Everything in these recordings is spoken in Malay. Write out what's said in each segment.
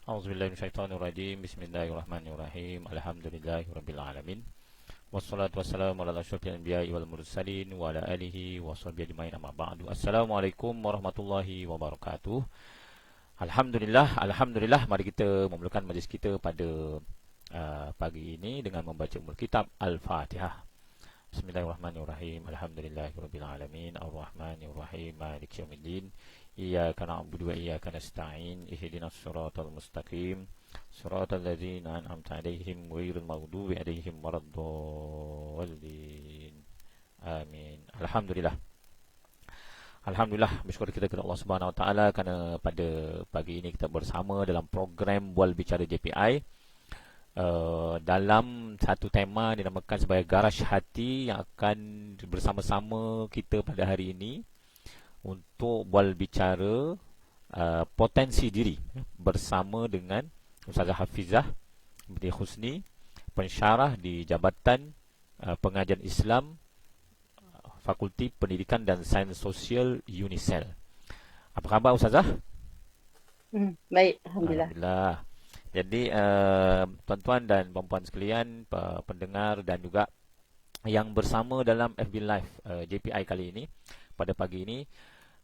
A'udzubillahi minasyaitonirrajim. Bismillahirrahmanirrahim. Alhamdulillahirabbil alamin. Wassalatu wassalamu ala asyrofil anbiya'i wal mursalin wa ala alihi washabbihi ajmain amma ba'du. Assalamualaikum warahmatullahi wabarakatuh. Alhamdulillah, mari kita memulakan majlis kita pada pagi ini dengan membaca umul kitab Al-Fatihah. Bismillahirrahmanirrahim. Alhamdulillahirabbil alamin. Arrahmanirrahim. Maliki yaumiddin. Iyyaka na'budu wa iyyaka nasta'in. Ihdinas siratal mustaqim. Siratal ladzina an'amta 'alaihim ghairil maghdubi 'alaihim waladdallin. Amin. Alhamdulillah, bersyukur kita kepada Allah Subhanahu Wa Taala kerana pada pagi ini kita bersama dalam program Bual Bicara JPI dalam satu tema dinamakan sebagai Garaj Hati yang akan bersama-sama kita pada hari ini untuk bual bicara potensi diri bersama dengan Ustazah Hafizah binti Husni, pensyarah di Jabatan Pengajian Islam Fakulti Pendidikan dan Sains Sosial UNISEL. Apa khabar Ustazah? Baik, Alhamdulillah. Alhamdulillah. Jadi tuan-tuan dan puan-puan sekalian, pendengar dan juga yang bersama dalam FB Live JPI kali ini, pada pagi ini,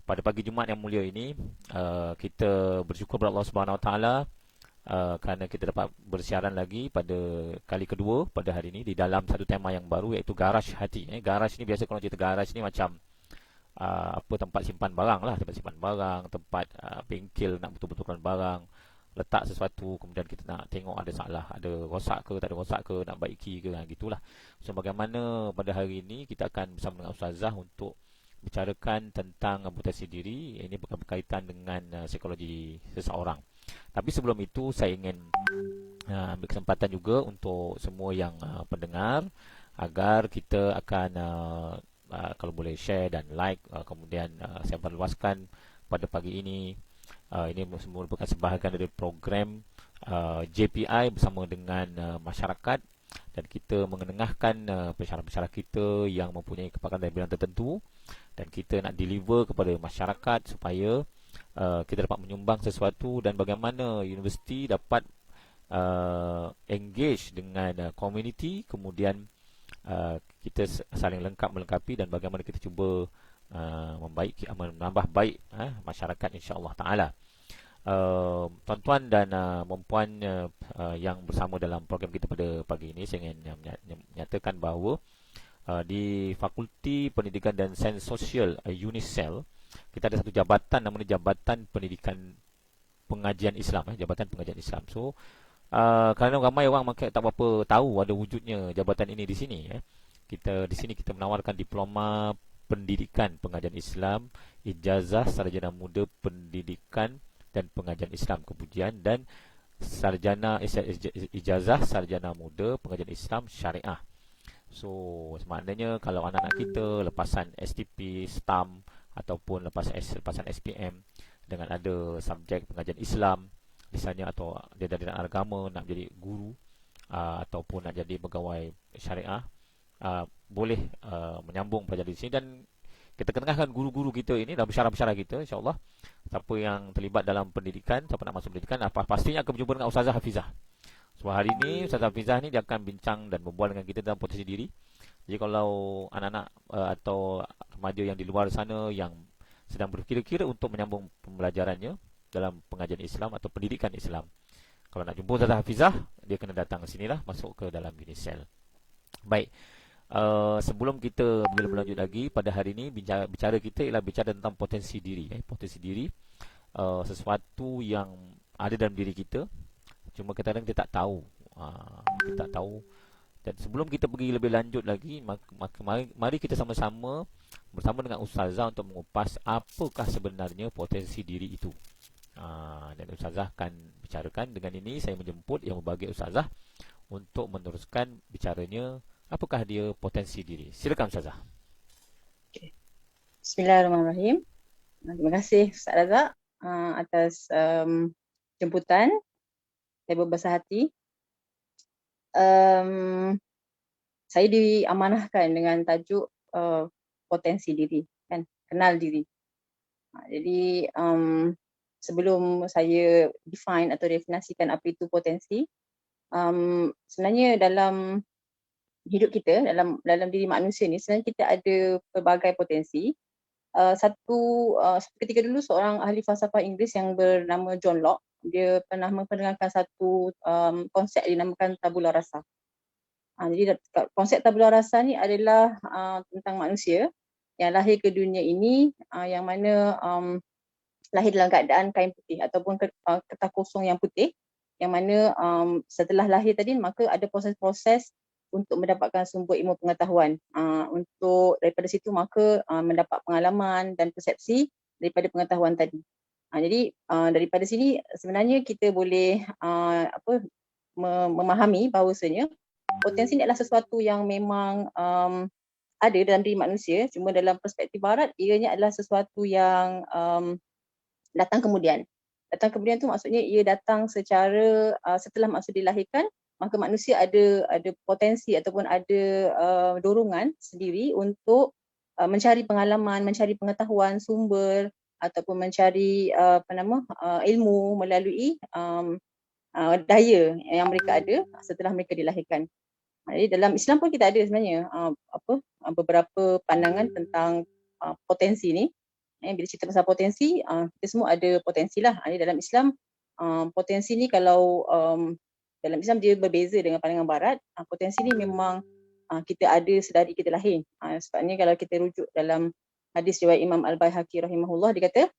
pada pagi Jumaat yang mulia ini, kita bersyukur kepada Allah Subhanahu Wa Taala kerana kita dapat bersiaran lagi pada kali kedua pada hari ini di dalam satu tema yang baru, iaitu Garaj Hati. Garaj ni biasa kalau cerita garaj ni macam apa, tempat simpan barang lah, tempat simpan barang, tempat bengkel nak betul-betulkan barang, letak sesuatu, kemudian kita nak tengok ada salah, ada rosak ke, tak ada rosak ke, nak baiki ke, gitulah. So bagaimana pada hari ini kita akan bersama dengan Ustazah untuk bicarakan tentang potensi diri. Ini berkaitan dengan psikologi seseorang. Tapi sebelum itu saya ingin ambil kesempatan juga untuk semua yang pendengar, agar kita akan kalau boleh share dan like, kemudian saya perluaskan pada pagi ini. Ini semua merupakan sebahagian dari program JPI bersama dengan masyarakat, dan kita mengenengahkan pensyarah-pensyarah kita yang mempunyai kepakaran dalam bidang tertentu, dan kita nak deliver kepada masyarakat supaya kita dapat menyumbang sesuatu, dan bagaimana universiti dapat engage dengan community, kemudian kita saling melengkapi, dan bagaimana kita cuba menambah baik masyarakat, insya-Allah taala. Tuan-tuan dan puan-puan yang bersama dalam program kita pada pagi ini, saya ingin menyatakan bahawa di Fakulti Pendidikan dan Sains Sosial UNISEL, kita ada satu jabatan namanya Jabatan Pendidikan Pengajian Islam, Jabatan Pengajian Islam. So kerana ramai orang mungkin tak berapa tahu ada wujudnya jabatan ini di sini, kita di sini kita menawarkan diploma Pendidikan Pengajian Islam, ijazah sarjana muda pendidikan dan pengajian Islam kepujian, dan ijazah sarjana muda pengajian Islam syariah. So maknanya kalau anak-anak kita lepasan STP, STAM ataupun lepasan SPM dengan ada subjek pengajian Islam misalnya, atau dia dari agama nak jadi guru ataupun nak jadi pegawai syariah, boleh menyambung pelajaran di sini. Dan kita kenalkan guru-guru kita ini dan pensyarah-pensyarah kita, insya-Allah. Siapa yang terlibat dalam pendidikan, siapa nak masuk pendidikan, pastinya akan berjumpa dengan Ustazah Hafizah. So hari ini Ustazah Hafizah ni dia akan bincang dan berbual dengan kita tentang potensi diri. Jadi kalau anak-anak atau remaja yang di luar sana yang sedang berkira-kira untuk menyambung pembelajarannya dalam pengajian Islam atau pendidikan Islam, kalau nak jumpa Ustazah Hafizah, dia kena datang ke sinilah, masuk ke dalam UNISEL. Baik. Sebelum kita berlanjut lagi pada hari ini, bicara kita ialah bicara tentang potensi diri. Potensi diri sesuatu yang ada dalam diri kita, cuma kadang-kadang kita tak tahu. Kita tak tahu. Dan sebelum kita pergi lebih lanjut lagi, mari kita sama-sama bersama dengan Ustazah untuk mengupas apakah sebenarnya potensi diri itu. Dan Ustazah akan bicarakan. Dengan ini saya menjemput yang berbahagia Ustazah untuk meneruskan bicaranya. Apakah dia potensi diri? Silakan Ustazah. Okay. Bismillahirrahmanirrahim. Terima kasih Ustaz Razak atas jemputan. Saya berbesar hati. Saya diamanahkan dengan tajuk potensi diri, kan, kenal diri. Jadi sebelum saya define atau definasikan apa itu potensi, sebenarnya dalam hidup kita, dalam diri manusia ni sebenarnya kita ada pelbagai potensi. Satu ketika dulu seorang ahli falsafah Inggeris yang bernama John Locke, dia pernah memperkenalkan satu konsep dinamakan tabula rasa. Jadi konsep tabula rasa ni adalah tentang manusia yang lahir ke dunia ini, yang mana lahir dalam keadaan kain putih ataupun kertas kosong yang putih, yang mana setelah lahir tadi maka ada proses-proses untuk mendapatkan sumber ilmu pengetahuan. Untuk daripada situ maka mendapat pengalaman dan persepsi daripada pengetahuan tadi. Jadi daripada sini sebenarnya kita boleh memahami bahawasanya potensi ni adalah sesuatu yang memang ada dalam diri manusia, cuma dalam perspektif barat ianya adalah sesuatu yang datang kemudian. Datang kemudian tu maksudnya ia datang secara setelah maksud dilahirkan, maka manusia ada potensi ataupun ada dorongan sendiri untuk mencari pengalaman, mencari pengetahuan, sumber ataupun mencari ilmu melalui daya yang mereka ada setelah mereka dilahirkan. Jadi dalam Islam pun kita ada sebenarnya beberapa pandangan tentang potensi ni. Bila cerita pasal potensi, kita semua ada potensi lah. Dalam Islam, potensi ni kalau dalam Islam dia berbeza dengan pandangan barat. Potensi ni memang kita ada sedari kita lahir. Sebabnya kalau kita rujuk dalam hadis riwayat Imam Al-Baihaqi rahimahullah, dia kata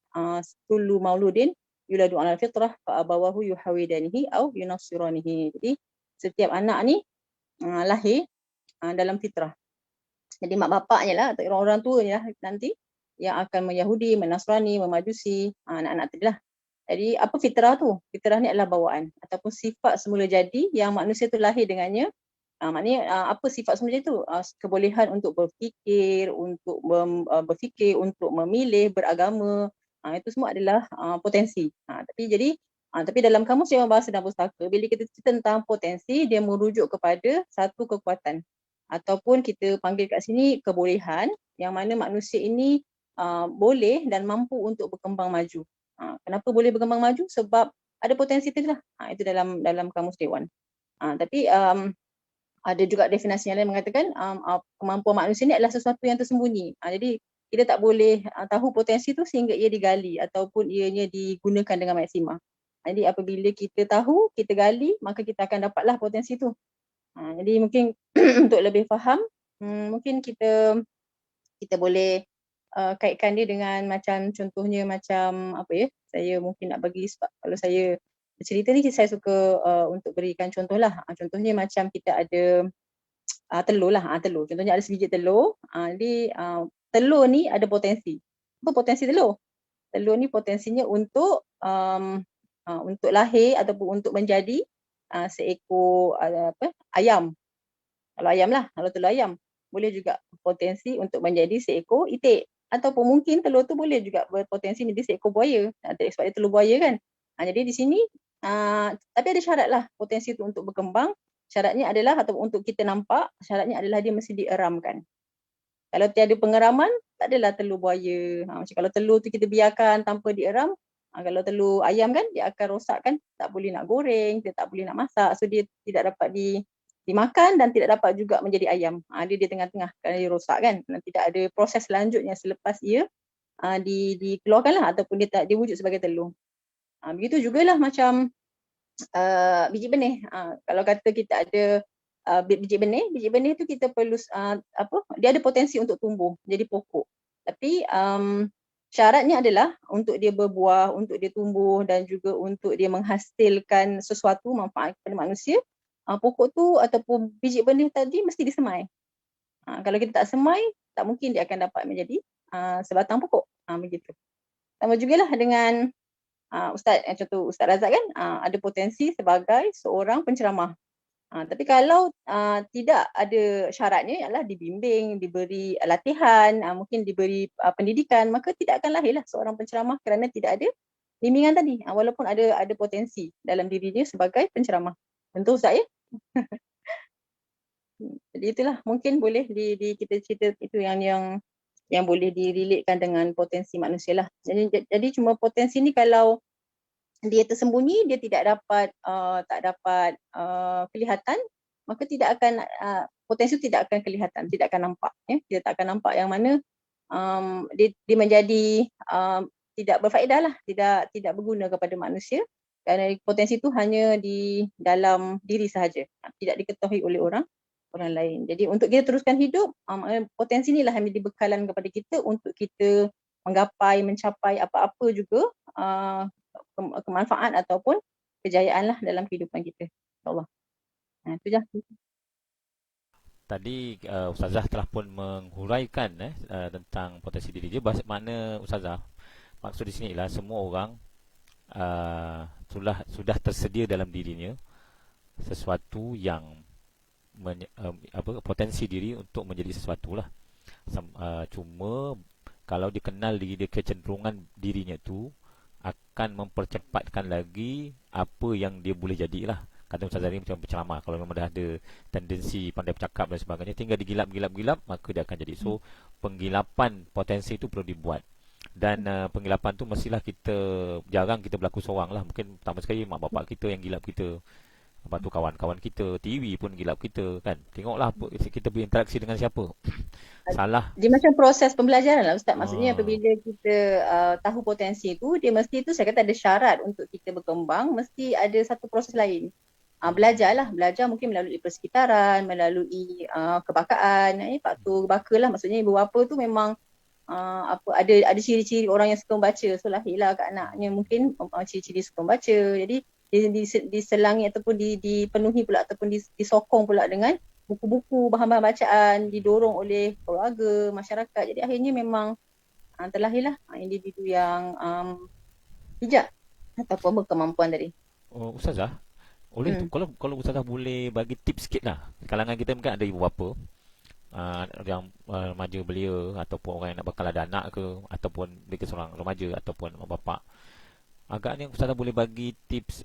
kullu mauludin yuladu 'alal fitrah fa abawahu yuhawidanihi au yunassiranihi. Jadi setiap anak ni lahir dalam fitrah. Jadi mak bapaknya lah atau orang-orang tuanya lah nanti yang akan Yahudi, Nasrani, Majusi anak-anak tadi lah. Jadi apa fitrah tu? Fitrah ni adalah bawaan ataupun sifat semula jadi yang manusia tu lahir dengannya. Maknanya apa sifat semula jadi tu? Kebolehan untuk berfikir, untuk berfikir, untuk memilih, beragama. Itu semua adalah potensi. Tapi dalam kamus Dewan Bahasa dan Pustaka, bila kita cerita tentang potensi, dia merujuk kepada satu kekuatan ataupun kita panggil kat sini kebolehan yang mana manusia ini boleh dan mampu untuk berkembang maju. Kenapa boleh berkembang maju? Sebab ada potensi tu lah. Itu dalam kamus Dewan. Tapi ada juga definisi yang lain mengatakan kemampuan manusia ni adalah sesuatu yang tersembunyi. Jadi kita tak boleh tahu potensi tu sehingga ia digali ataupun ianya digunakan dengan maksima. Jadi apabila kita tahu, kita gali, maka kita akan dapatlah potensi tu. Jadi mungkin untuk lebih faham, mungkin kita boleh kaitkan dia dengan macam contohnya macam apa ya, saya mungkin nak bagi sebab kalau saya bercerita ni saya suka untuk berikan contoh lah. Contohnya macam kita ada telur lah, telur. Contohnya ada sebiji telur, jadi telur ni ada potensi. Apa potensi telur? Telur ni potensinya untuk lahir ataupun untuk menjadi seekor ayam. Kalau ayam lah, kalau telur ayam. Boleh juga potensi untuk menjadi seekor itik. Ataupun mungkin telur tu boleh juga berpotensi menjadi seekor buaya. Sebab dia telur buaya kan. Jadi di sini, tapi ada syarat lah potensi tu untuk berkembang. Syaratnya adalah, atau untuk kita nampak, syaratnya adalah dia mesti dieramkan. Kalau tiada pengeraman, tak adalah telur buaya. Macam kalau telur tu kita biarkan tanpa dieram, kalau telur ayam kan, dia akan rosak kan, tak boleh nak goreng, dia tak boleh nak masak. So dia tidak dapat dimakan dan tidak dapat juga menjadi ayam. Dia di tengah-tengah kerana dia rosak kan. Dan tidak ada proses selanjutnya selepas ia dikeluarkan lah ataupun dia wujud sebagai telur. Begitu jugalah macam biji benih. Kalau kata kita ada biji benih tu kita perlu dia ada potensi untuk tumbuh jadi pokok. Tapi syaratnya adalah untuk dia berbuah, untuk dia tumbuh dan juga untuk dia menghasilkan sesuatu manfaat kepada manusia, pokok tu ataupun biji benih tadi mesti disemai. Kalau kita tak semai, tak mungkin dia akan dapat menjadi sebatang pokok. Begitu. Sama jugalah dengan contoh Ustaz Razak kan, ada potensi sebagai seorang penceramah. Tapi kalau tidak ada syaratnya, ialah dibimbing, diberi latihan, mungkin diberi pendidikan, maka tidak akan lahirlah seorang penceramah kerana tidak ada bimbingan tadi, walaupun ada potensi dalam diri dia sebagai penceramah. Tentu Ustaz ya. Jadi itulah mungkin boleh kita cerita itu yang boleh direlatekan dengan potensi manusia lah. Jadi cuma potensi ni kalau dia tersembunyi, dia tidak dapat tak dapat kelihatan, maka tidak akan potensi itu tidak akan kelihatan, tidak akan nampak, ya. Dia tak akan nampak, yang mana dia menjadi tidak berfaedah lah, tidak berguna kepada manusia, kerana potensi itu hanya di dalam diri sahaja, tidak diketahui oleh orang lain. Jadi untuk kita teruskan hidup, potensi inilah yang menjadi bekalan kepada kita untuk kita mencapai apa-apa juga kemanfaat ataupun kejayaan lah dalam kehidupan kita. InsyaAllah. Itu je. Tadi Ustazah telah pun menghuraikan tentang potensi diri dia. Makna Ustazah, maksud di sini ialah semua orang sudah tersedia dalam dirinya sesuatu yang potensi diri untuk menjadi sesuatu lah. Cuma kalau dikenal diri dia, kecenderungan dirinya tu akan mempercepatkan lagi apa yang dia boleh jadilah. Kata Ustaz Zahri macam penceramah, kalau memang dah ada tendensi pandai bercakap dan sebagainya, tinggal digilap-gilap-gilap, maka dia akan jadi. So penggilapan potensi itu perlu dibuat. Dan penggilapan tu mestilah jarang kita berlaku seorang lah. Mungkin pertama sekali mak bapak kita yang gilap kita, lepas tu kawan-kawan kita, TV pun gilap kita kan. Tengoklah kita berinteraksi dengan siapa. Salah. Dia macam proses pembelajaran lah Ustaz. Maksudnya Ah, apabila kita tahu potensi itu, dia mesti itu saya kata ada syarat untuk kita berkembang, mesti ada satu proses lain. Belajarlah, belajar mungkin melalui persekitaran, melalui kebakaan. Faktor baka lah, maksudnya ibu bapa tu memang ada ciri-ciri orang yang suka membaca. So lahirlah kat anaknya mungkin ciri-ciri suka membaca. Jadi diselangi ataupun dipenuhi pula ataupun disokong pula dengan buku-buku, bahan-bahan bacaan, didorong oleh keluarga, masyarakat. Jadi akhirnya memang terlahirlah individu yang bijak ataupun berkemampuan tadi. Ustazah, boleh tu kalau Ustazah boleh bagi tips sikit lah. Kalangan kita mungkin ada ibu bapa yang remaja belia, ataupun orang yang nak bakal ada anak ke, ataupun mereka seorang remaja ataupun mak bapak. Agaknya Ustazah boleh bagi tips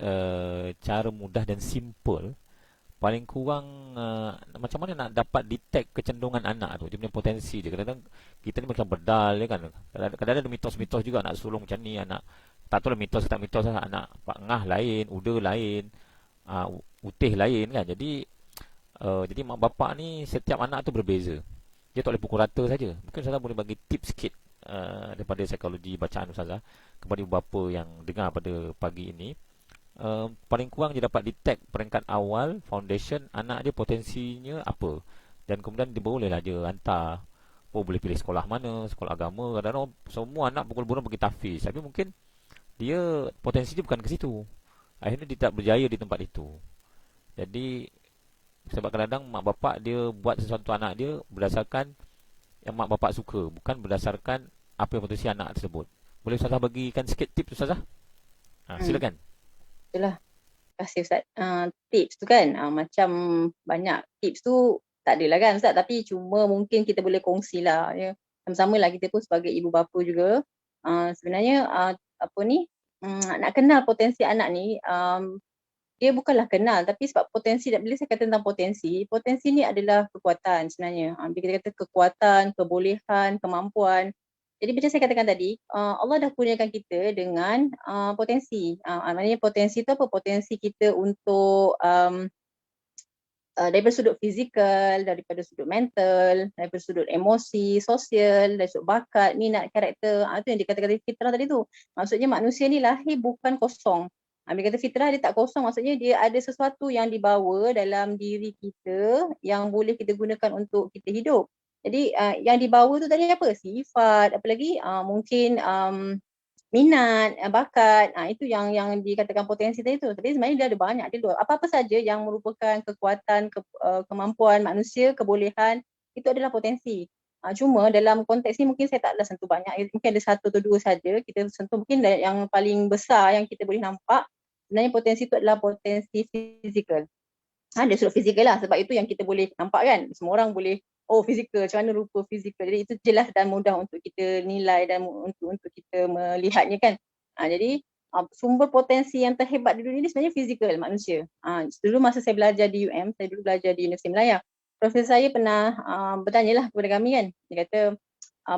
cara mudah dan simple, paling kurang macam mana nak dapat detect kecenderungan anak tu, dia punya potensi dia. Kadang-kadang kita ni macam bedal ya kan. Kadang-kadang ada mitos-mitos juga nak sulung macam ni anak. Tak tahu lah mitos ke tak mitos lah. Anak Pak Ngah lain, Uda lain, Utih lain kan. Jadi mak bapak ni setiap anak tu berbeza. Dia tak boleh pukul rata saja. Mungkin Ustazah boleh bagi tips sikit daripada psikologi bacaan Ustazah kepada ibu bapa yang dengar pada pagi ini. Paling kurang dia dapat detect peringkat awal, foundation anak dia potensinya apa, dan kemudian dia bolehlah dia hantar. Boleh pilih sekolah mana, sekolah agama. Kadang-kadang semua anak pukul bulan pergi tahfiz, tapi mungkin dia potensi dia bukan ke situ, akhirnya dia tak berjaya di tempat itu. Jadi sebab kadang-kadang mak bapak dia buat sesuatu anak dia berdasarkan yang mak bapak suka, bukan berdasarkan apa yang potensi anak tersebut. Boleh Ustazah bagikan sikit tips Ustazah? Silakan. Itulah. Terima kasih Ustaz. Tips tu kan, macam banyak tips tu tak adalah kan Ustaz, tapi cuma mungkin kita boleh kongsilah ya. Sama-sama lah kita pun sebagai ibu bapa juga. Sebenarnya apa ni, nak kenal potensi anak ni, dia bukanlah kenal, tapi sebab potensi, bila saya kata tentang potensi ni adalah kekuatan sebenarnya. Bila kita kata kekuatan, kebolehan, kemampuan. Jadi macam saya katakan tadi, Allah dah kurniakan kita dengan potensi. Maknanya potensi tu apa? Potensi kita untuk daripada sudut fizikal, daripada sudut mental, daripada sudut emosi, sosial, dari sudut bakat, minat, karakter. Itu yang dikatakan fitrah tadi tu. Maksudnya manusia ni lahir bukan kosong. Bila kata fitrah dia tak kosong, maksudnya dia ada sesuatu yang dibawa dalam diri kita yang boleh kita gunakan untuk kita hidup. Jadi yang dibawa tu tadi apa? Sifat, apa lagi? Mungkin minat, bakat, itu yang dikatakan potensi tadi tu. Tapi sebenarnya dia ada banyak, dia luar. Apa-apa saja yang merupakan kekuatan, kemampuan manusia, kebolehan, itu adalah potensi. Cuma dalam konteks ni mungkin saya taklah sentuh banyak, mungkin ada satu atau dua saja kita sentuh. Mungkin yang paling besar yang kita boleh nampak, sebenarnya potensi itu adalah potensi fizikal. Dia sudut fizikal lah, sebab itu yang kita boleh nampak kan. Semua orang boleh, fizikal, macam mana rupa fizikal. Jadi itu jelas dan mudah untuk kita nilai dan untuk kita melihatnya kan. Jadi sumber potensi yang terhebat di dunia ini sebenarnya fizikal manusia. Dulu masa saya belajar di UM, saya dulu belajar di Universiti Melaya. Profesor saya pernah bertanyalah kepada kami kan. Dia kata,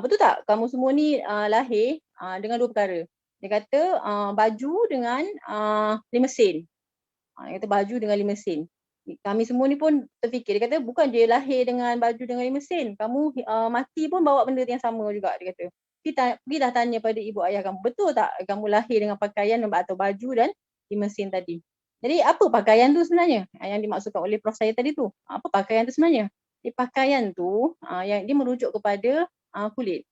betul tak kamu semua ni lahir dengan dua perkara. Dia kata baju dengan 5 sen. Dia kata baju dengan 5 sen. Kami semua ni pun terfikir, dia kata bukan dia lahir dengan baju dengan 5 sen. Kamu mati pun bawa benda yang sama juga, dia kata. Pergi dah tanya pada ibu ayah kamu, betul tak kamu lahir dengan pakaian atau baju dan 5 sen tadi. Jadi apa pakaian tu sebenarnya? Yang dimaksudkan oleh Prof saya tadi tu. Apa pakaian tu sebenarnya? Pakaian tu yang dia merujuk kepada kulit.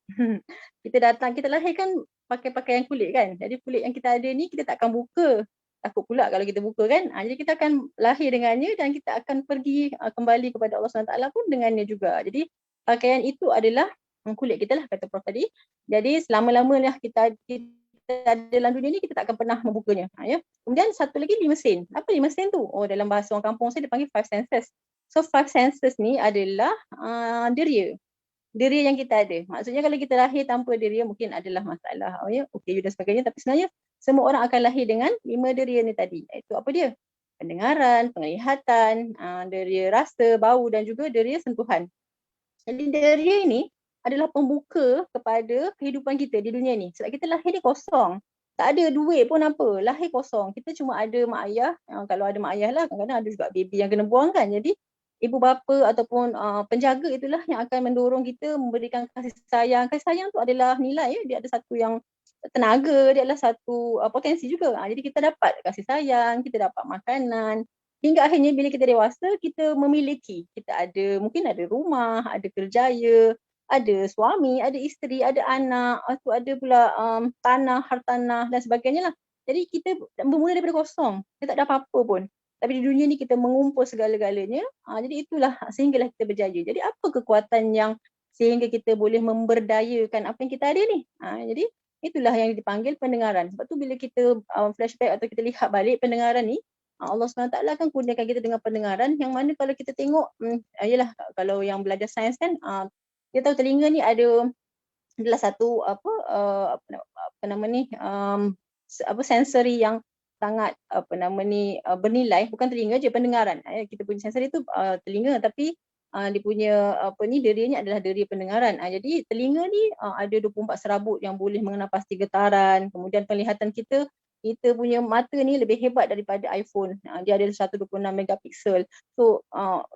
Kita datang, kita lahir kan pakai pakaian kulit kan. Jadi kulit yang kita ada ni kita tak akan buka. Takut pula kalau kita buka kan. Jadi kita akan lahir dengannya dan kita akan pergi kembali kepada Allah SWT pun dengannya juga. Jadi pakaian itu adalah kulit kita lah, kata Prof tadi. Jadi selama-lamanya kita ada dalam dunia ni, kita tak akan pernah membukanya. Ya. Kemudian satu lagi 5 sen. Apa 5 sen tu? Oh, dalam bahasa orang kampung saya dia panggil 5 senses. So 5 senses ni adalah deria. Deria yang kita ada. Maksudnya kalau kita lahir tanpa deria mungkin adalah masalah, OKU dan sebagainya. Tapi sebenarnya semua orang akan lahir dengan 5 deria ni tadi. Itu apa dia? Pendengaran, penglihatan, deria rasa, bau dan juga deria sentuhan. Jadi deria ini adalah pembuka kepada kehidupan kita di dunia ni. Sebab kita lahir ni kosong. Tak ada duit pun apa. Lahir kosong. Kita cuma ada mak ayah. Kalau ada mak ayah lah. Kadang-kadang ada juga baby yang kena buang kan. Jadi ibu bapa ataupun penjaga itulah yang akan mendorong kita, memberikan kasih sayang. Kasih sayang tu adalah nilai. Dia ada satu yang tenaga. Dia adalah satu potensi juga. Jadi kita dapat kasih sayang. Kita dapat makanan. Hingga akhirnya bila kita dewasa, kita memiliki. Kita ada, mungkin ada rumah, ada kerjaya, ada suami, ada isteri, ada anak, ada pula tanah, hartanah dan sebagainya lah. Jadi kita bermula daripada kosong. Kita tak ada apa-apa pun. Tapi di dunia ni kita mengumpul segala-galanya. Jadi itulah sehinggalah kita berjaya. Jadi apa kekuatan yang sehingga kita boleh memberdayakan apa yang kita ada ni? Jadi itulah yang dipanggil pendengaran. Sebab tu bila kita flashback atau kita lihat balik pendengaran ni, Allah SWT akan kurniakan kita dengan pendengaran yang mana kalau kita tengok, yalah kalau yang belajar sains kan, kita tahu telinga ni adalah satu apa nama ni, sensori yang sangat bernilai. Bukan telinga je, pendengaran. Kita punya sensori tu telinga, tapi dia punya deria ni adalah deria pendengaran. Jadi telinga ni ada 24 serabut yang boleh mengenapasti getaran. Kemudian penglihatan kita punya mata ni lebih hebat daripada iPhone. Dia ada 126 megapiksel. So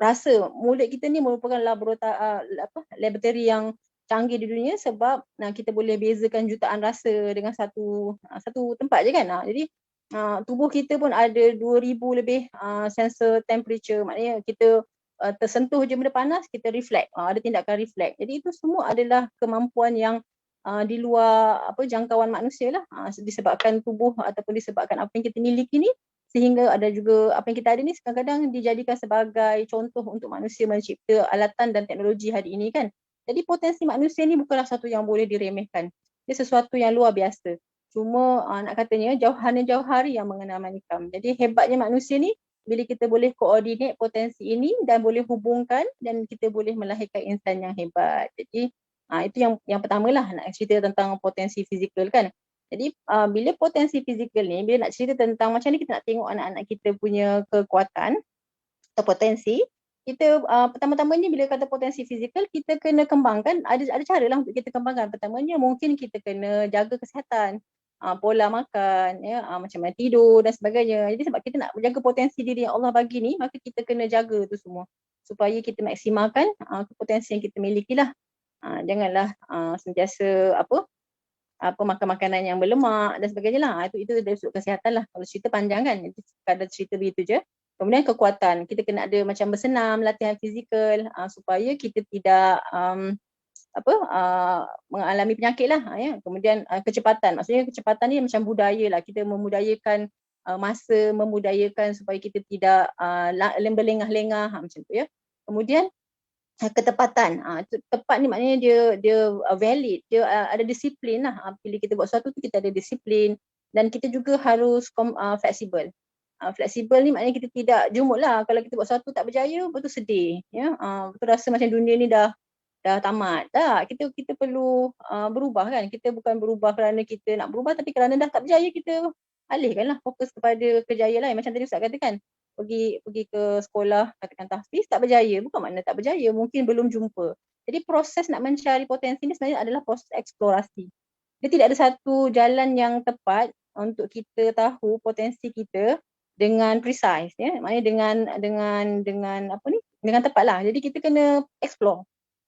rasa mulut kita ni merupakan laboratory yang canggih di dunia sebab kita boleh bezakan jutaan rasa dengan satu tempat je kan. Jadi tubuh kita pun ada 2000 lebih sensor temperature. Maknanya kita tersentuh je benda panas, kita reflect. Ada tindakan reflect. Jadi itu semua adalah kemampuan yang di luar jangkauan manusia lah, disebabkan tubuh ataupun disebabkan apa yang kita miliki ni, sehingga ada juga apa yang kita ada ni kadang-kadang dijadikan sebagai contoh untuk manusia mencipta alatan dan teknologi hari ini kan. Jadi potensi manusia ni bukanlah satu yang boleh diremehkan. Dia sesuatu yang luar biasa. Cuma nak katanya jauhari yang mengenal manikam. Jadi hebatnya manusia ni bila kita boleh koordinat potensi ini dan boleh hubungkan dan kita boleh melahirkan insan yang hebat. Jadi itu yang pertamalah nak cerita tentang potensi fizikal kan. Jadi bila potensi fizikal ni, bila nak cerita tentang macam ni kita nak tengok anak-anak kita punya kekuatan atau potensi, kita pertama-tamanya bila kata potensi fizikal, kita kena kembangkan, ada cara lah untuk kita kembangkan. Pertamanya mungkin kita kena jaga kesihatan, pola makan, macam mana tidur dan sebagainya. Jadi sebab kita nak menjaga potensi diri yang Allah bagi ni, maka kita kena jaga tu semua supaya kita maksimalkan potensi yang kita miliki lah. Janganlah sentiasa makan makanan yang berlemak dan sebagainya lah. Itu dari sudut kesihatan lah. Kalau cerita panjang kan, itu kadang cerita begitu je. Kemudian kekuatan, kita kena ada macam bersenam, latihan fizikal supaya kita tidak mengalami penyakit lah. Kemudian kecepatan, maksudnya kecepatan ni macam budaya lah. Kita memudayakan masa, memudayakan supaya kita tidak berlengah-lengah macam tu ya. Kemudian ketepatan, tepat ni maknanya dia valid, dia ada disiplin lah. Bila kita buat sesuatu tu kita ada disiplin dan kita juga harus fleksibel. Fleksibel ni maknanya kita tidak jumut lah. Kalau kita buat sesuatu tak berjaya, betul sedih. Betul rasa macam dunia ni dah tamat. Kita perlu berubah kan. Kita bukan berubah kerana kita nak berubah, tapi kerana dah tak berjaya kita alihkanlah fokus kepada kejayaan lain. Macam tadi Ustaz katakan, pergi ke sekolah katakan tahfiz tak berjaya, bukan makna tak berjaya, mungkin belum jumpa. Jadi proses nak mencari potensi ni sebenarnya adalah proses eksplorasi. dia tidak ada satu jalan yang tepat untuk kita tahu potensi kita dengan precise, ya. Maknanya dengan apa ni? Dengan tepat lah. Jadi kita kena explore.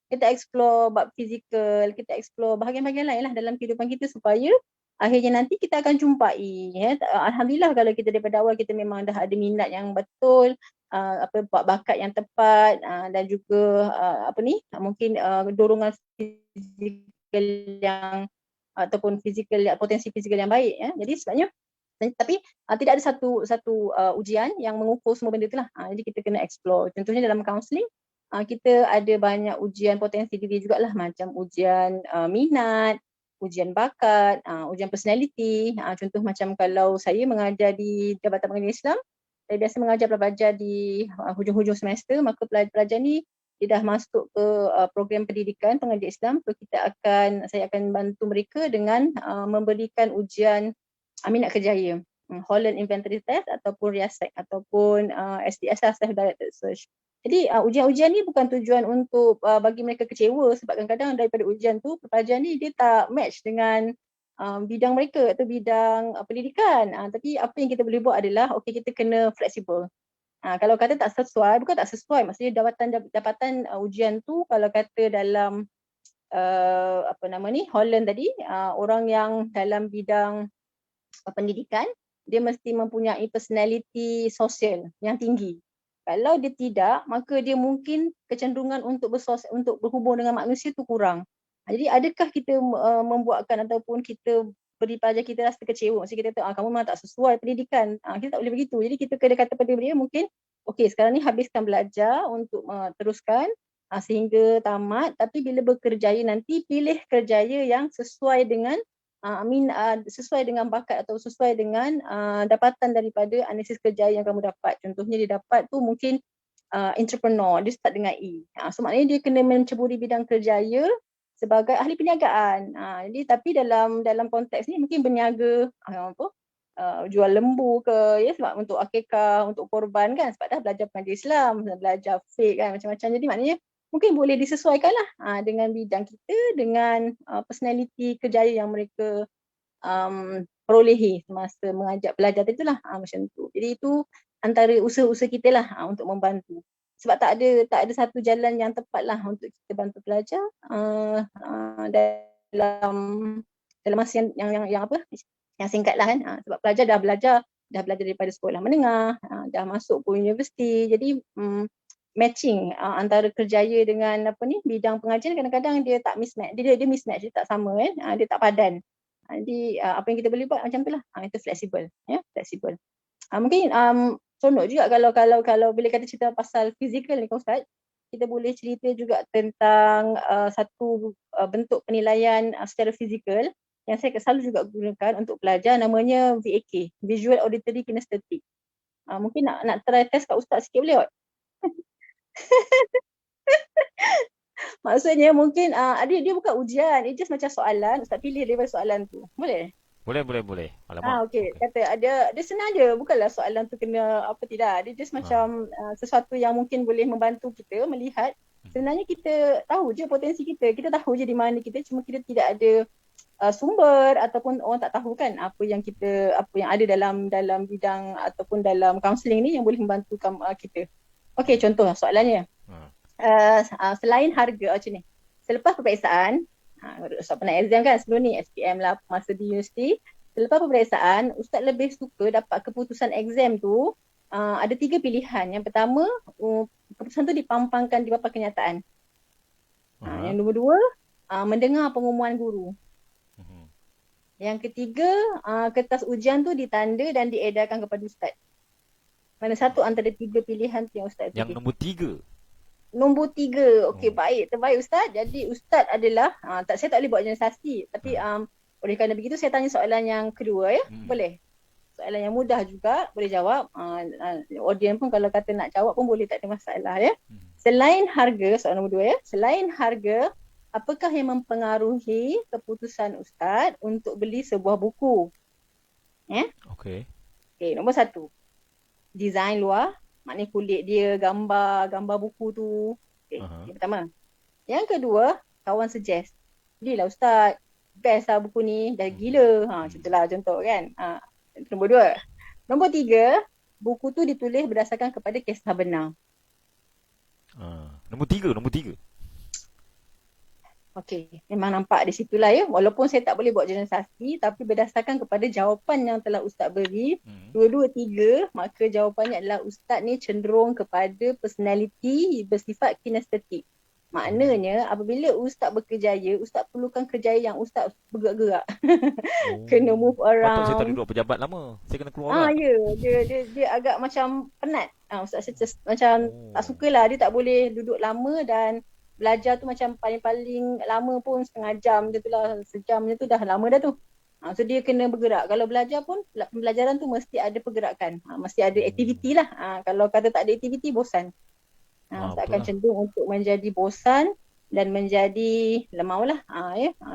Kita explore bab fizikal, kita explore bahagian-bahagian lain lah dalam kehidupan kita supaya akhirnya nanti kita akan jumpai, ya. Alhamdulillah kalau kita daripada awal kita memang dah ada minat yang betul, bakat yang tepat, dan juga apa ni, mungkin dorongan fizikal yang ataupun potensi fizikal yang baik, ya. Jadi sebenarnya tapi tidak ada satu ujian yang mengukur semua benda itulah. Jadi kita kena explore. Contohnya dalam counselling, kita ada banyak ujian potensi diri jugalah, macam ujian minat, ujian bakat, ujian personality. Contoh macam kalau saya mengajar di Jabatan Pengajian Islam, saya biasa mengajar pelajar di hujung-hujung semester, maka pelajar ni dia dah masuk ke program pendidikan pengajian Islam. So saya akan bantu mereka dengan memberikan ujian minat kerjaya, Holland Inventory Test ataupun RIASEC ataupun SDS, Self-Directed Search. Jadi ujian-ujian ni bukan tujuan untuk bagi mereka kecewa, sebab kadang-kadang daripada ujian tu pelajar ni dia tak match dengan bidang mereka atau bidang pendidikan. Tapi apa yang kita boleh buat adalah kita kena fleksibel. Kalau kata tak sesuai, bukan tak sesuai, maksudnya dapatan ujian tu kalau kata dalam Holland tadi, orang yang dalam bidang pendidikan, dia mesti mempunyai personality sosial yang tinggi. Kalau dia tidak, maka dia mungkin kecenderungan untuk berhubung dengan manusia tu kurang. Jadi adakah kita membuatkan ataupun kita beri pelajar kita rasa kecewa, maksudnya kita kata kamu memang tak sesuai pendidikan, kita tak boleh begitu. Jadi kita kena kata pada dia mungkin sekarang ni habiskan belajar untuk teruskan sehingga tamat, tapi bila berkerjaya nanti pilih kerjaya yang sesuai dengan sesuai dengan bakat atau sesuai dengan dapatan daripada analisis kerjaya yang kamu dapat. Contohnya dia dapat tu mungkin entrepreneur, dia start dengan E. So maknanya dia kena menceburi bidang kerjaya sebagai ahli perniagaan. Jadi tapi dalam konteks ni mungkin berniaga jual lembu ke, ya, sebab untuk akikah, untuk korban kan, sebab dah belajar pengajian Islam, belajar fiqh kan, macam-macam. Jadi maknanya mungkin boleh disesuaikan lah dengan bidang kita, dengan personality kerjaya yang mereka perolehi semasa mengajak pelajar itulah, macam tu. Jadi itu antara usaha-usaha kita lah untuk membantu. Sebab tak ada satu jalan yang tepat lah untuk kita bantu pelajar dalam masa yang singkat lah kan. Sebab pelajar dah belajar daripada sekolah menengah, dah masuk ke universiti. Jadi matching antara kerjaya dengan bidang pengajian kadang-kadang dia tak mismatch, dia mismatch, dia tak sama kan, dia tak padan. Jadi apa yang kita boleh buat macam tu lah, itu fleksibel, ya, fleksibel. Mungkin seronok juga kalau bila kata cerita pasal fizikal ni Ustaz, kita boleh cerita juga tentang satu bentuk penilaian secara fizikal yang saya selalu juga gunakan untuk pelajar, namanya VAK, Visual Auditory Kinesthetic. Mungkin nak try test kat Ustaz sikit boleh tak? Maksudnya mungkin dia bukan ujian, dia just macam soalan, Ustaz pilih daripada soalan tu. Boleh? Boleh. Alamak. Okey. Kata dia senang je, bukanlah soalan tu kena apa tidak. Dia just macam sesuatu yang mungkin boleh membantu kita melihat sebenarnya kita tahu je potensi kita. Kita tahu je di mana kita, cuma kita tidak ada sumber ataupun orang tak tahu kan apa yang ada dalam bidang ataupun dalam kaunseling ni yang boleh membantu kita. Okey, contoh soalannya. Selain harga macam ni. Selepas peperiksaan, Ustaz pernah exam kan sebelum ni, SPM lah masa di universiti. Selepas peperiksaan, Ustaz lebih suka dapat keputusan exam tu ada 3 pilihan. Yang pertama, keputusan tu dipampangkan di papan kenyataan. Yang nombor 2, mendengar pengumuman guru. Yang ketiga, kertas ujian tu ditanda dan diedarkan kepada Ustaz. Mana satu antara 3 pilihan tu yang Ustaz pilih? Yang nombor 3. Nombor 3. Okey, baik. Terbaik Ustaz. Jadi Ustaz adalah, saya tak boleh buat generalisasi. Tapi oleh kerana begitu, saya tanya soalan yang kedua, ya. Boleh? Soalan yang mudah juga, boleh jawab. Audien pun kalau kata nak jawab pun boleh, tak ada masalah, ya. Selain harga, soalan nombor 2, ya. Selain harga, apakah yang mempengaruhi keputusan Ustaz untuk beli sebuah buku? Ya. Okey, nombor 1. Design luar. Maknanya kulit dia, gambar buku tu. Yang pertama. Yang kedua, kawan suggest. Belilah Ustaz, best lah buku ni, dah gila. Macam tu lah contoh kan. Nombor 2. Nombor 3, buku tu ditulis berdasarkan kepada kisah benar. Nombor 3, nombor 3. Okey, memang nampak di situlah ya. Walaupun saya tak boleh buat generalisasi, tapi berdasarkan kepada jawapan yang telah Ustaz beri, 2, 2, 3, maka jawapannya adalah Ustaz ni cenderung kepada personality bersifat kinestetik. Maknanya apabila Ustaz berkejaya, Ustaz perlukan kerjaya yang Ustaz bergerak-gerak. Kena move Patut saya tak around. duduk pejabat lama. Saya kena keluar Ya, dia agak macam penat. Ustaz macam tak sukalah, dia tak boleh duduk lama dan belajar tu macam paling-paling lama pun setengah jam je tu lah, sejam je tu dah lama dah tu. So dia kena bergerak. Kalau belajar pun pembelajaran tu mesti ada pergerakan. Mesti ada aktiviti lah. Kalau kata tak ada aktiviti, bosan. Ustaz akan cenderung untuk menjadi bosan dan menjadi lemau lah.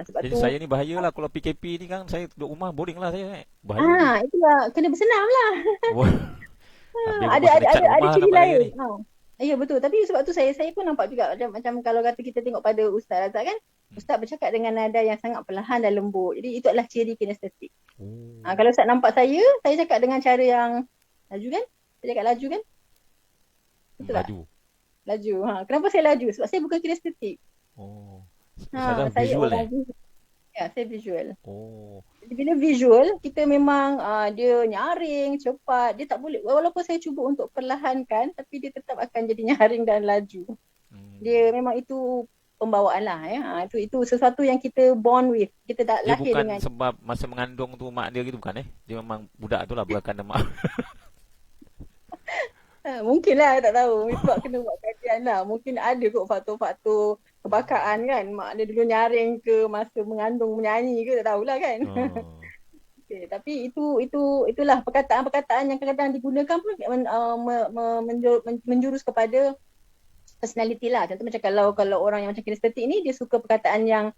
Sebab Jadi tu saya ni bahayalah kalau PKP ni kan, saya duduk rumah boring lah saya. Bahaya ni. itulah, kena bersenam lah. Habis Ada rumah kena cat ada rumah lah ciri pada saya lain. ni. Ya betul. Tapi sebab tu saya pun nampak juga macam kalau kata kita tengok pada Ustaz Razak kan, Ustaz bercakap dengan nada yang sangat perlahan dan lembut. Jadi itu adalah ciri kinestetik. Kalau Ustaz nampak saya cakap dengan cara yang laju kan? Saya cakap laju kan? Betul tak? Laju. Kenapa saya laju? Sebab saya bukan kinestetik. Saya saya visual Ya, saya visual. Jadi bila visual, kita memang dia nyaring, cepat. Dia tak boleh, walaupun saya cuba untuk perlahankan, tapi dia tetap akan jadi nyaring dan laju. Dia memang itu pembawaan lah ya. Itu sesuatu yang kita born with. Kita tak dia lahir bukan dengan. sebab masa mengandung tu mak dia gitu bukan Dia memang budak tu lah bukan mak. Mungkin lah, tak tahu. Sebab kena buat kajian lah. Mungkin ada kot faktor-faktor kebakaan kan. Mak dia dulu nyaring ke masa mengandung menyanyi ke, tak tahulah kan. Okay, tapi itulah perkataan-perkataan yang kadang-kadang digunakan pun menjurus kepada personality lah. Contoh macam kalau orang yang macam kinestetik ni, dia suka perkataan yang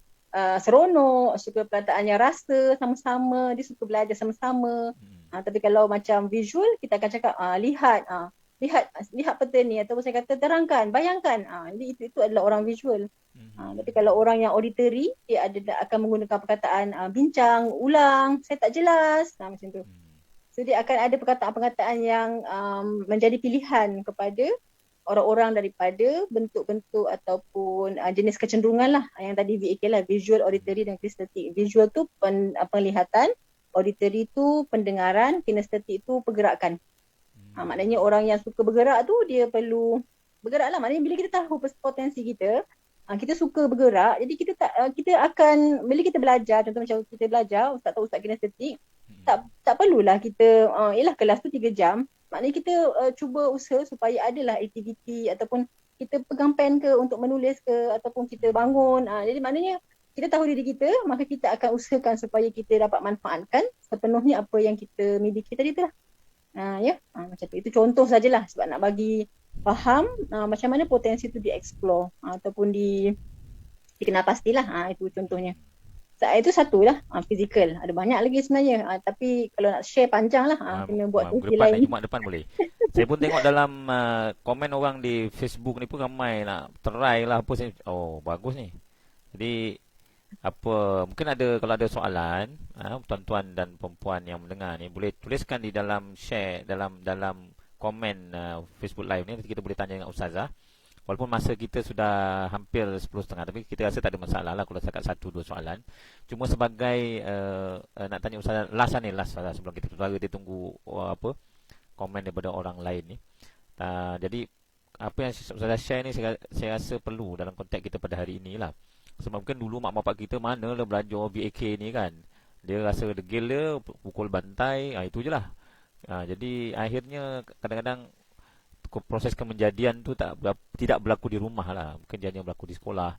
seronok, suka perkataan yang rasa sama-sama, dia suka belajar sama-sama. Tapi kalau macam visual, kita akan cakap lihat peta ni, ataupun saya kata terangkan, bayangkan. Jadi itu adalah orang visual. Tapi kalau orang yang auditory, dia akan menggunakan perkataan bincang, ulang, saya tak jelas, macam tu. So dia akan ada perkataan-perkataan yang menjadi pilihan kepada orang-orang daripada bentuk-bentuk ataupun jenis kecenderungan lah. Yang tadi VAK lah, visual, auditory dan kinestetik. Visual tu penglihatan, auditory tu pendengaran, kinestetik tu pergerakan. Maknanya orang yang suka bergerak tu dia perlu bergerak lah. Maknanya bila kita tahu potensi kita, kita suka bergerak, jadi kita akan, bila kita belajar, contoh macam kita belajar, Ustaz tahu Ustaz kinestetik, tak perlulah kita, kelas tu 3 jam, maknanya kita cuba usaha supaya adalah aktiviti ataupun kita pegang pen ke untuk menulis ke, ataupun kita bangun. Jadi maknanya kita tahu diri kita, maka kita akan usahakan supaya kita dapat manfaatkan sepenuhnya apa yang kita miliki tadi tu lah. Macam tu. Itu contoh sajalah sebab nak bagi faham macam mana potensi tu di-explore ataupun dikenal pastilah. Itu contohnya. Itu satu lah, fizikal. Ada banyak lagi sebenarnya. Tapi kalau nak share panjang lah, kena buat sesi lain. Jumaat depan boleh. Saya pun tengok dalam komen orang di Facebook ni pun ramai nak try lah apa. Bagus ni. Jadi mungkin kalau ada soalan, tuan-tuan dan perempuan yang mendengar ni boleh tuliskan di dalam share dalam komen Facebook live ni, nanti kita boleh tanya dengan Ustazah. Walaupun masa kita sudah hampir 10.30, tapi kita rasa tak ada masalah lah kalau cakap 1-2 soalan. Cuma sebagai nak tanya Ustazah last sebelum kita tutup, dia tunggu komen daripada orang lain ni. Jadi apa yang Ustazah share ni saya rasa perlu dalam konteks kita pada hari ini lah. Sebab mungkin dulu mak bapak kita manalah belajar VAK ni kan. Dia rasa degil dia, pukul bantai, itu je lah. Jadi akhirnya kadang-kadang proses kemenjadian tu tidak berlaku di rumah lah. Mungkin dia hanya berlaku di sekolah.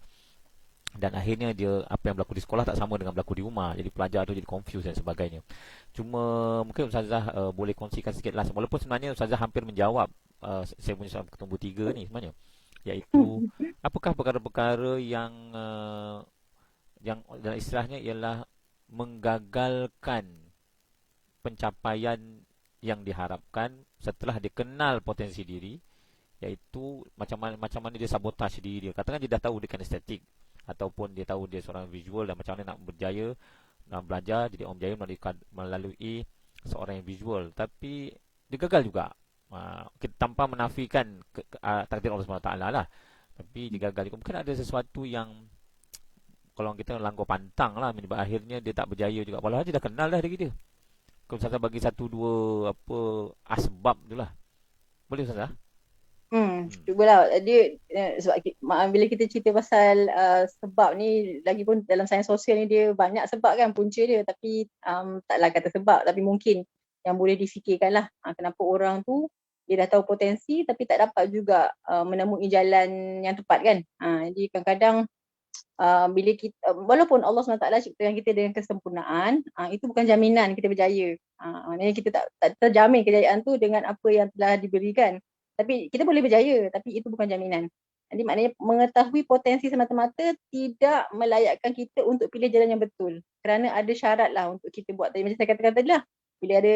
Dan akhirnya apa yang berlaku di sekolah tak sama dengan berlaku di rumah. Jadi pelajar tu jadi confused dan sebagainya. Cuma mungkin Ustazah boleh kongsikan sikit lah. Walaupun sebenarnya Ustazah hampir menjawab saya punya soalan nombor 3 ni sebenarnya. Iaitu apakah perkara-perkara yang dalam istilahnya ialah menggagalkan pencapaian yang diharapkan setelah dia kenal potensi diri, iaitu macam mana dia sabotaj diri dia. Katakan dia dah tahu dia kinestetik, ataupun dia tahu dia seorang visual dan macam mana nak berjaya dalam belajar jadi orang berjaya melalui seorang yang visual, tapi dia gagal juga. Tanpa menafikan takdir Allah SWT lah, tapi dia gagal juga. Mungkin ada sesuatu yang kalau kita langgar pantang lah, menyebab akhirnya dia tak berjaya juga. Walau dia dah kenal dah diri dia. Kalau Ustazah bagi satu dua apa asbab tu lah, boleh Ustazah? Cubalah dia sebab bila kita cerita pasal sebab ni, lagipun dalam sains sosial ni dia banyak sebab kan punca dia, tapi taklah kata sebab, tapi mungkin yang boleh difikirkan lah kenapa orang tu dia dah tahu potensi tapi tak dapat juga menemui jalan yang tepat kan. Jadi kadang-kadang bila kita, walaupun Allah SWT ciptakan kita dengan kesempurnaan, itu bukan jaminan kita berjaya. Maknanya kita tak terjamin kejayaan tu dengan apa yang telah diberikan. Tapi kita boleh berjaya, tapi itu bukan jaminan. Jadi maknanya mengetahui potensi semata-mata tidak melayakkan kita untuk pilih jalan yang betul. Kerana ada syarat lah untuk kita buat tadi. Macam saya katakan tadi lah, bila ada,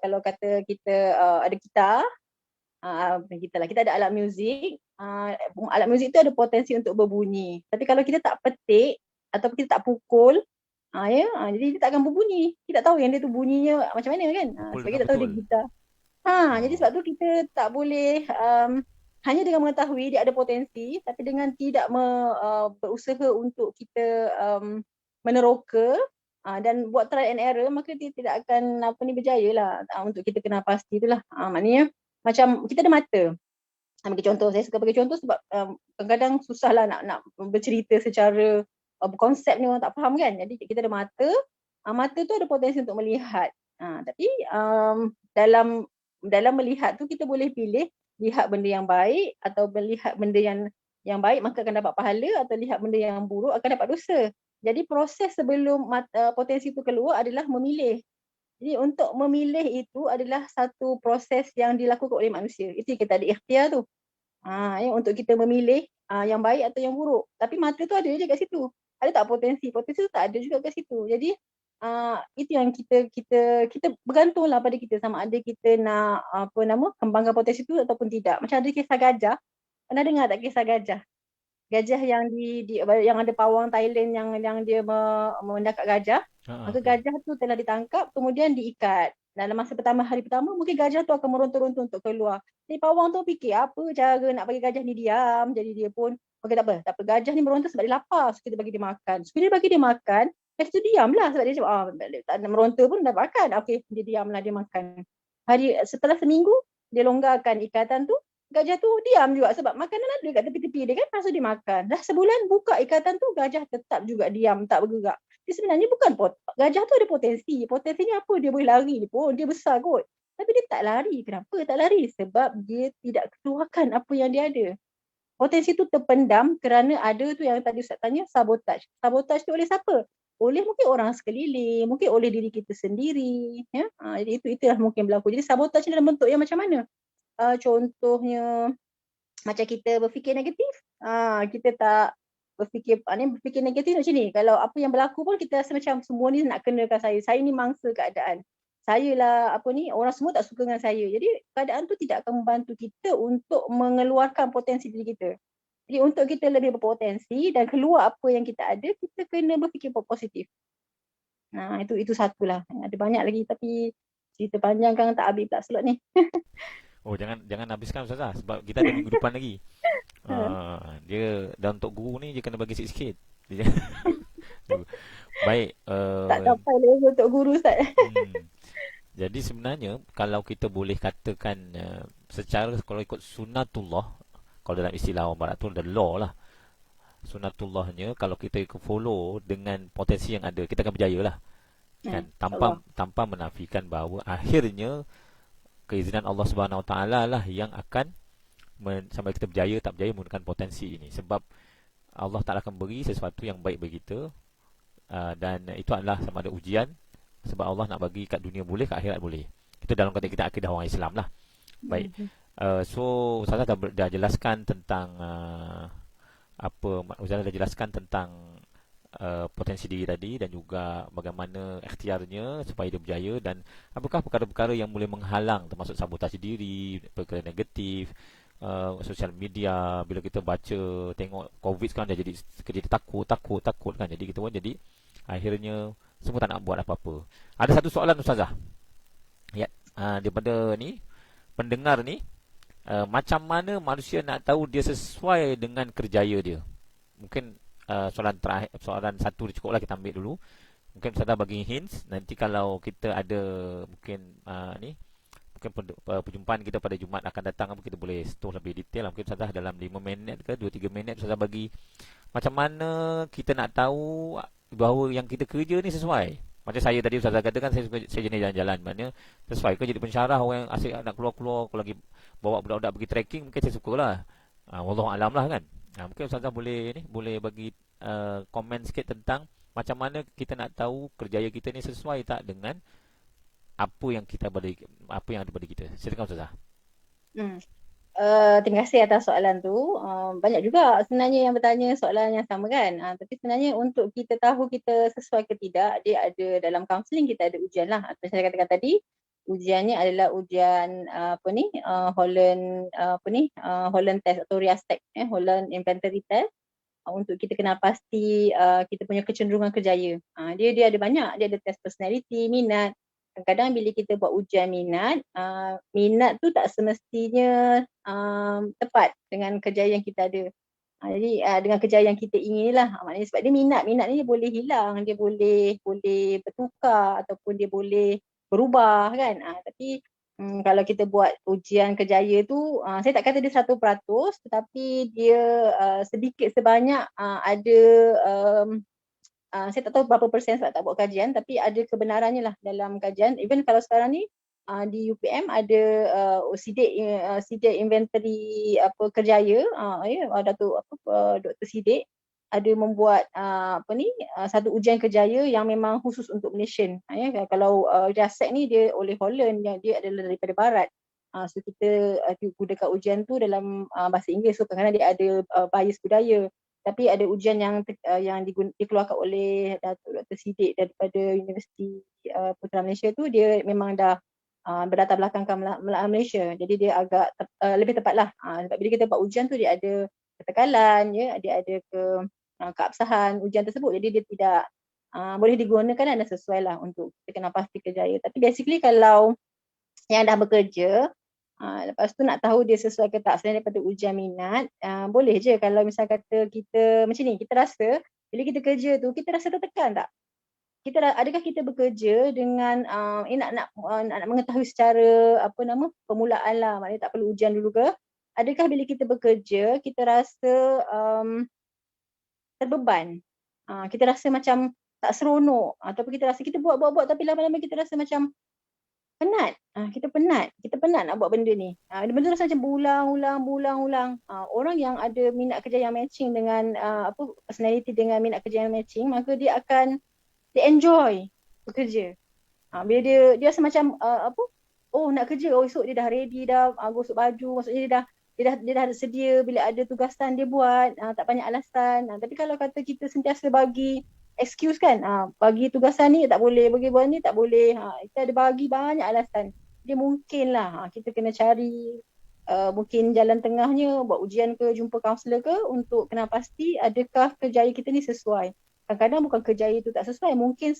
kalau kata kita ada gitar, kita ada alat muzik, alat muzik tu ada potensi untuk berbunyi. Tapi kalau kita tak petik ataupun kita tak pukul, jadi dia tak akan berbunyi. Kita tak tahu yang dia tu bunyinya macam mana kan. Sebab kita tak tahu dia gitar. Jadi sebab tu kita tak boleh hanya dengan mengetahui dia ada potensi, tapi dengan tidak berusaha untuk kita meneroka dan buat trial and error, maka dia tidak akan berjaya lah untuk kita kenal pasti itulah. Maknanya macam kita ada mata. Bagi contoh, saya suka bagi contoh sebab kadang-kadang susahlah nak bercerita secara konsep ni orang tak faham kan. Jadi kita ada mata, mata tu ada potensi untuk melihat. Tapi dalam melihat tu kita boleh pilih lihat benda yang baik atau melihat benda yang baik maka akan dapat pahala, atau lihat benda yang buruk akan dapat dosa. Jadi proses sebelum potensi itu keluar adalah memilih. Jadi untuk memilih itu adalah satu proses yang dilakukan oleh manusia. Itu kita ada ikhtiar tu. Untuk kita memilih yang baik atau yang buruk. Tapi mata tu ada je kat situ. Ada tak potensi? Potensi tu tak ada juga kat situ. Jadi itu yang kita bergantunglah pada kita sama ada kita nak kembangkan potensi tu ataupun tidak. Macam ada kisah gajah. Pernah dengar tak kisah gajah? Gajah yang yang ada pawang Thailand yang dia menangkap gajah. Maka gajah tu telah ditangkap kemudian diikat. Dalam masa hari pertama mungkin gajah tu akan meronta-ronta untuk keluar. Jadi pawang tu fikir apa cara nak bagi gajah ni diam. Jadi dia pun okey tak apa. Gajah ni meronta sebab dia lapar. So kita bagi dia makan. So bila bagi dia makan, gajah tu diamlah sebab dia cakap tak nak meronta pun dah makan. Okey, dia diamlah, dia makan. Setelah seminggu dia longgarkan ikatan tu, gajah tu diam juga sebab makanan ada kat tepi-tepi dia kan, lepas tu dia makan. Dah sebulan buka ikatan tu, gajah tetap juga diam, tak bergerak. Dia sebenarnya gajah tu ada potensi. Potensinya apa? Dia boleh lari pun, dia besar kot. Tapi dia tak lari. Kenapa tak lari? Sebab dia tidak keluarkan apa yang dia ada. Potensi tu terpendam kerana ada tu yang tadi Ustaz tanya, sabotaj. Sabotaj tu oleh siapa? Oleh mungkin orang sekeliling, mungkin oleh diri kita sendiri. Jadi itulah mungkin berlaku. Jadi sabotaj ni dalam bentuk yang macam mana? Contohnya macam kita berfikir negatif, kita tak berfikir negatif macam ni. Kalau apa yang berlaku pun kita rasa macam semua ni nak kenakan saya ni mangsa keadaan. Saya lah orang semua tak suka dengan saya. Jadi keadaan tu tidak akan membantu kita untuk mengeluarkan potensi diri kita. Jadi untuk kita lebih berpotensi dan keluar apa yang kita ada, kita kena berfikir positif. Itu satulah. Ada banyak lagi tapi cerita panjang kan tak habis pula slot ni. Oh, jangan habiskan Ustazah sebab kita ada minggu depan lagi. Dia dan untuk guru ni dia kena bagi sikit-sikit. Baik. Tak dapat level untuk guru Ustaz. Jadi sebenarnya kalau kita boleh katakan secara kalau ikut sunnatullah, kalau dalam istilah orang barat tu the law lah. Sunnatullahnya kalau kita ikut follow dengan potensi yang ada, kita akan berjaya lah. Kan? Tanpa menafikan bahawa akhirnya keizinan Allah Subhanahu Wa Taala lah yang akan sampai kita berjaya tak berjaya menggunakan potensi ini. Sebab Allah Taala akan beri sesuatu yang baik bagi kita, dan itu adalah sama ada ujian. Sebab Allah nak bagi kat dunia boleh, kat akhirat boleh. Itu dalam konteks kita akidah orang Islam lah. Baik. So Ustazah dah jelaskan tentang Ustazah dah jelaskan tentang potensi diri tadi dan juga bagaimana ikhtiarnya supaya dia berjaya, dan apakah perkara-perkara yang boleh menghalang, termasuk sabotasi diri, perkara negatif, sosial media, bila kita baca tengok COVID sekarang dah jadi takut kan. Jadi kita pun jadi akhirnya semua tak nak buat apa-apa. Ada satu soalan Ustazah. Ya, daripada ni pendengar ni, macam mana manusia nak tahu dia sesuai dengan kerjaya dia? Mungkin soalan terakhir, soalan satu dia cukup lah, kita ambil dulu. Mungkin Ustazah bagi hints. Nanti kalau kita ada mungkin mungkin perjumpaan kita pada Jumaat akan datang, kita boleh setuh lebih detail. Mungkin Ustazah dalam 5 minit ke 2-3 minit Ustazah bagi macam mana kita nak tahu bahawa yang kita kerja ni sesuai. Macam saya tadi Ustazah katakan, saya jenis jalan-jalan. Maknanya sesuai ke jadi pensyarah, orang yang asyik nak keluar-keluar, kalau lagi bawa budak-budak pergi trekking, mungkin saya sukalah. Wallahu alam lah kan. Mungkin Ustazah boleh bagi komen sikit tentang macam mana kita nak tahu kerjaya kita ni sesuai tak dengan apa yang ada pada kita. Silakan Ustazah. Terima kasih atas soalan tu. Banyak juga sebenarnya yang bertanya soalan yang sama kan. Tapi sebenarnya untuk kita tahu kita sesuai ke tidak, dia ada dalam kaunseling, kita ada ujian lah. Macam saya katakan tadi, ujiannya adalah ujian Holland test atau RIAS test, Holland Inventory Test, untuk kita kenal pasti kita punya kecenderungan kerjaya. Dia ada banyak, dia ada test personality, minat. Kadang-kadang bila kita buat ujian minat, minat tu tak semestinya tepat dengan kerjaya yang kita ada. Jadi dengan kerjaya yang kita inginilah. Maknanya sebab dia minat ni dia boleh hilang, dia boleh bertukar ataupun dia boleh berubah kan. Tapi kalau kita buat ujian kerjaya tu, saya tak kata dia 100%, tetapi dia sedikit sebanyak ada saya tak tahu berapa persen sebab tak buat kajian, tapi ada kebenarannya lah dalam kajian. Even kalau sekarang ni di UPM ada Sidik Inventory kerjaya, Dr. Sidik ada membuat satu ujian kerjaya yang memang khusus untuk Malaysian. Kalau RIASEC ni dia oleh Holland, dia adalah daripada barat. So kita gunakan ujian tu dalam bahasa Inggeris, so kadang-kadang dia ada bias budaya. Tapi ada ujian yang dikeluarkan oleh Dr. Sidik daripada Universiti Putra Malaysia tu, dia memang dah berlatar belakangkan Malaysia. Jadi dia agak lebih tepatlah. Sebab bila kita buat ujian tu dia ada ketekalan, dia ada keabsahan ujian tersebut. Jadi dia tidak boleh digunakan dan sesuai lah untuk kita kena pasti kerjaya. Tapi basically kalau yang dah bekerja, lepas tu nak tahu dia sesuai ke tak selain daripada ujian minat, boleh je kalau misal kata kita macam ni, kita rasa bila kita kerja tu kita rasa tertekan tak? Adakah kita bekerja dengan nak mengetahui secara permulaan lah, maknanya tak perlu ujian dulu ke? Adakah bila kita bekerja kita rasa terbeban? Kita rasa macam tak seronok, ataupun kita rasa kita buat tapi lama-lama kita rasa macam penat. Kita penat nak buat benda ni. Benda rasa macam berulang-ulang. Orang yang ada minat kerja yang matching dengan personality dengan minat kerja yang matching, maka dia akan enjoy bekerja. Bila dia rasa macam nak kerja, esok dia dah ready dah, gosok baju, maksudnya dia dah sedia bila ada tugasan dia buat, tak banyak alasan. Tapi kalau kata kita sentiasa bagi excuse kan, bagi tugasan ni tak boleh, bagi buat ni tak boleh, kita ada bagi banyak alasan. Dia mungkinlah kita kena cari mungkin jalan tengahnya, buat ujian ke, jumpa kaunselor ke, untuk kena pasti adakah kerjaya kita ni sesuai. Kadang-kadang bukan kerjaya tu tak sesuai, mungkin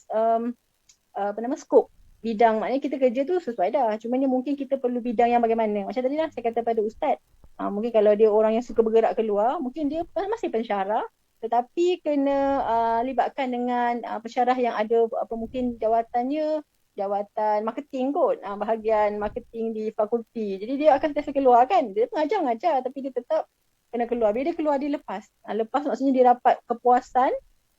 skop bidang, maknanya kita kerja tu sesuai dah, cuma ni mungkin kita perlu bidang yang bagaimana. Macam tadi lah saya kata pada ustaz, mungkin kalau dia orang yang suka bergerak keluar, mungkin dia masih pensyarah, tetapi kena libatkan dengan pensyarah yang ada mungkin jawatan marketing kot, bahagian marketing di fakulti. Jadi dia akan sentiasa keluar kan, dia mengajar, tapi dia tetap kena keluar. Bila dia keluar, dia lepas maksudnya dia dapat kepuasan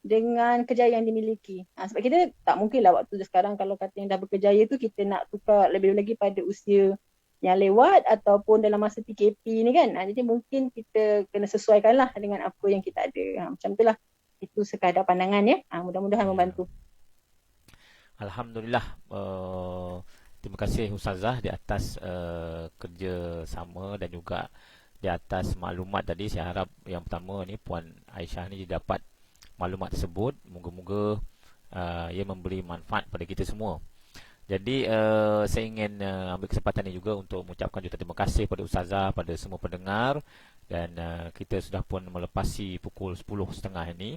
dengan kerjaya yang dimiliki. Sebab kita tak mungkin lah waktu sekarang kalau kata yang dah berkerjaya tu kita nak tukar lebih lagi pada usia yang lewat ataupun dalam masa PKP ni kan. Jadi mungkin kita kena sesuaikan lah dengan apa yang kita ada. Macam itulah. Itu sekadar pandangan ya. Mudah-mudahan membantu. Alhamdulillah. Terima kasih Ustazah di atas kerjasama dan juga di atas maklumat tadi. Saya harap yang pertama ni Puan Aisyah ni dapat maklumat tersebut. Moga-moga ia memberi manfaat pada kita semua. Jadi saya ingin ambil kesempatan ini juga untuk mengucapkan juta terima kasih pada Ustazah, pada semua pendengar, dan kita sudah pun melepasi pukul 10.30 ini,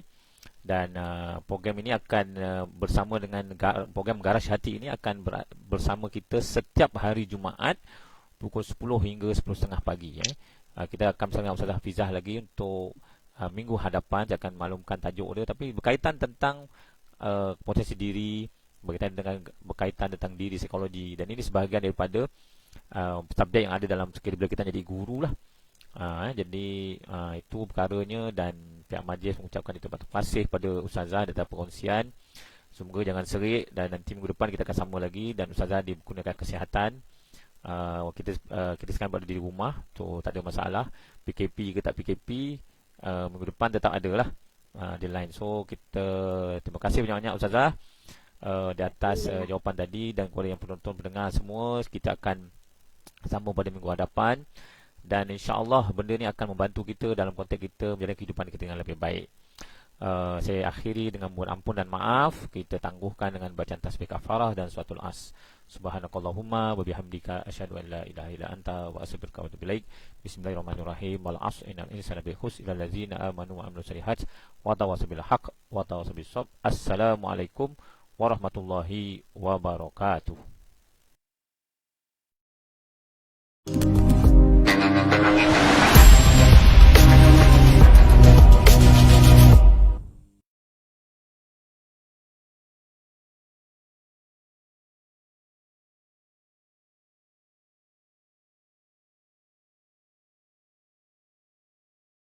dan program ini akan bersama dengan program Garage Hati ini akan bersama kita setiap hari Jumaat pukul 10 hingga 10.30 pagi. Kita akan bersama dengan Ustazah Hafizah lagi untuk minggu hadapan. Saya akan maklumkan tajuk dia, tapi berkaitan tentang potensi diri, berkaitan tentang diri, psikologi, dan ini sebahagian daripada subjek yang ada dalam sekali bila kita jadi guru lah. Jadi itu perkaranya, dan pihak majlis mengucapkan terima kasih pada Ustazah atas perkongsian. Semoga jangan serik, dan nanti minggu depan kita akan sama lagi, dan Ustazah dikurniakan kesihatan. Kita sekarang berada di rumah, so tak ada masalah. PKP ke tak PKP, minggu depan tetap ada lah deadline. So kita terima kasih banyak-banyak Ustazah di atas jawapan tadi, dan kepada yang penonton pendengar semua, kita akan sambung pada minggu hadapan, dan insya-Allah benda ni akan membantu kita dalam konteks kita menjalani kehidupan kita dengan lebih baik. Saya akhiri dengan mohon ampun dan maaf. Kita tangguhkan dengan bacaan tasbih kafarah dan suratul as. Subhanakallahumma wa bihamdika asyhadu an la ilaha illa anta wa astaghfiruka wa atubu ilaik. Bismillahirrahmanirrahim. Wal 'asr innal insana lafi khusr illa allazina amanu wa amilus solihat wa tawassaw bil haqq wa tawassaw bis sabr. Assalamualaikum warahmatullahi wabarakatuh.